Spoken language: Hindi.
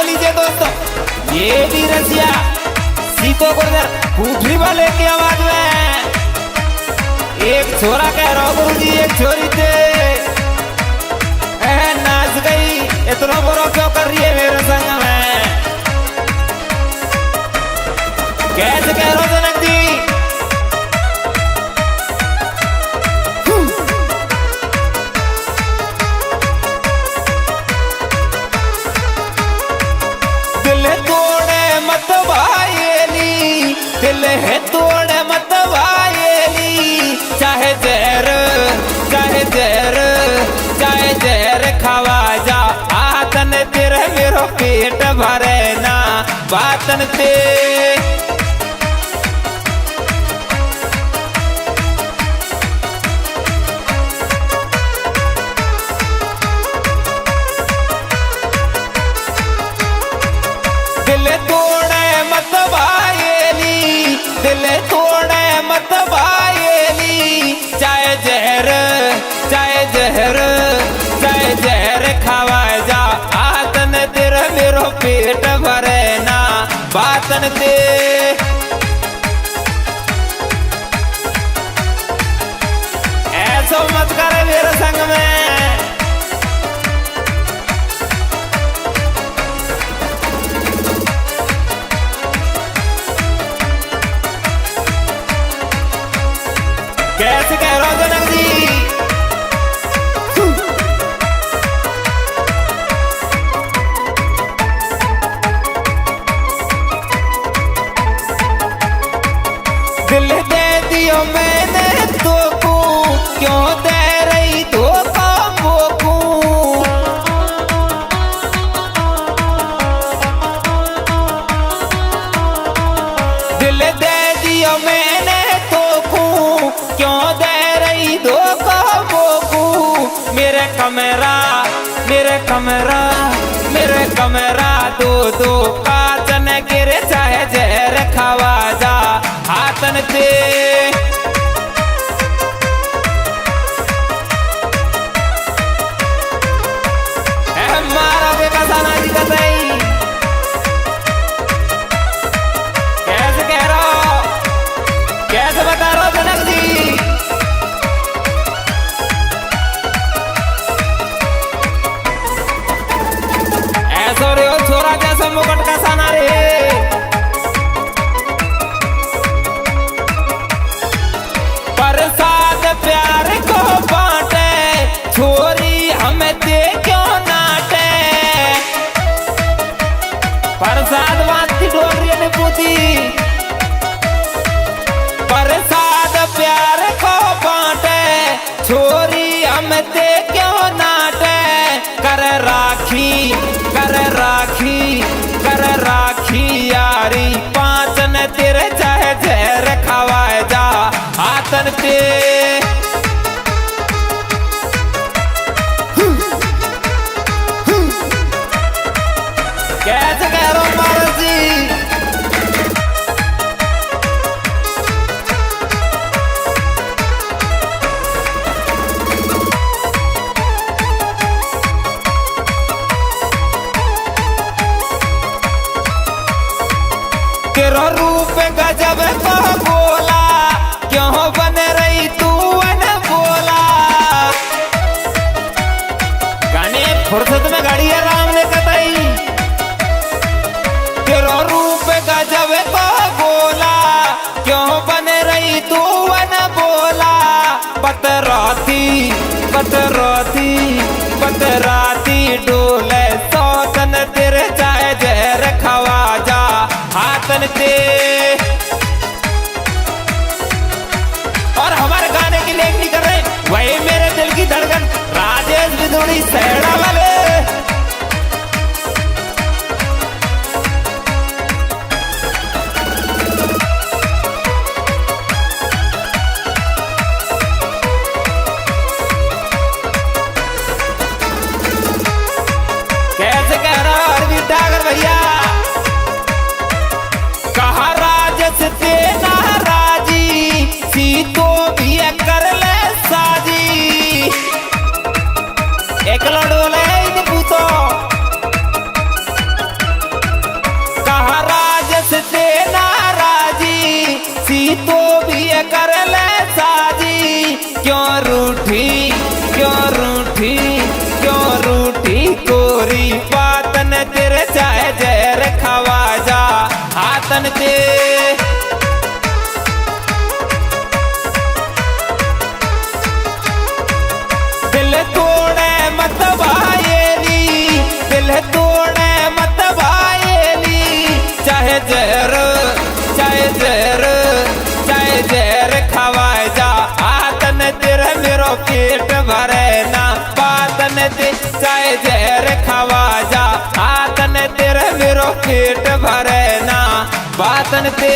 लीजिए दोस्तों, ये भी रसिया सीतो गुर्जर फूफी वाले की आवाज में। एक छोरा कह रहा गुरुजी एक छोरी थे नाच गई, इतना बुरा क्यों कर रही है मेरे संग में। कैसे कह रहा जनक जी, दिल है तोड़ मत वायली, चाहे जहर चाहे जहर चाहे जहर खावा जा, आतन तेरे मेरो पेट भरे ना बातन ते। दिल तोड़े मत वायली, दिल तोड़े मत वायली, चाहे जहर चाहे जहर चाहे जहर खावा जा, आतन तेरा मेरो पेट भरे ना बातन ते। ऐसा मत करे मेरे संग में। कैसे कह रहा हूं जनक जी, दिल दे दियो मैंने तो को, क्यों दे रही धोखा मोको। दिल दे दियो मैंने तो को, क्यों दे रही धोखा मोको। मेरे कमरा मेरे कमरा मेरे कमरा दो दो काचन गिरे, चाहे जहर खावा जा हाथन ते। मारा बेका साना जी का सही। कैसे कह रहा हो, कैसे बता रहा हो जनक जी, ऐसा रे हो छोरा जैसा मुकुट का साना रे। प्रसाद प्यार को बांटे, छोरी हमें दे क्यों नाटे। प्रसाद बांटती डोरी ने पूछी, प्रसाद प्यार को बांटे, छोरी हमें दे क्यों नाटे। कर राखी कर राखी कर राखी यारी, पांचन तेरे चाहे जहर खवाए जा हाथन ते। कैसे कह रहा हूं महाराज जी, तेरा रूप गजब का बोला, क्यों बन रही तू अनबोला। गाने फुर्सत में गाड़ी आराम ने कतई, तेरा रूप गजब का बोला, क्यों बन रही तू अनबोला। पतराती पतराती पतराती डोले, सौतन तेरे चाहे जहर खवा जा हाथन ते। और हमारे गाने की लेख नहीं कर रहे, वही मेरे दिल की धड़कन राजेश विदुड़ी सहड़ा वाले। कैसे कह रहा अरविंद डागर भैया, कहा क्यों रूठी क्यों रूठी क्यों रूठी कोरी बातन तेरे चाहे जहर खवा जा हाथन ते दिल तोड़े मत भायेली दिल तोड़े मत भायेली चाहे जहर चाहे जहर चाहे जहर खवा जा हाथन तेरे मेरो पेट भरे ना बातन ते चाहे जहर खवा जा हाथन तेरे मेरो पेट भरे ना बातन ते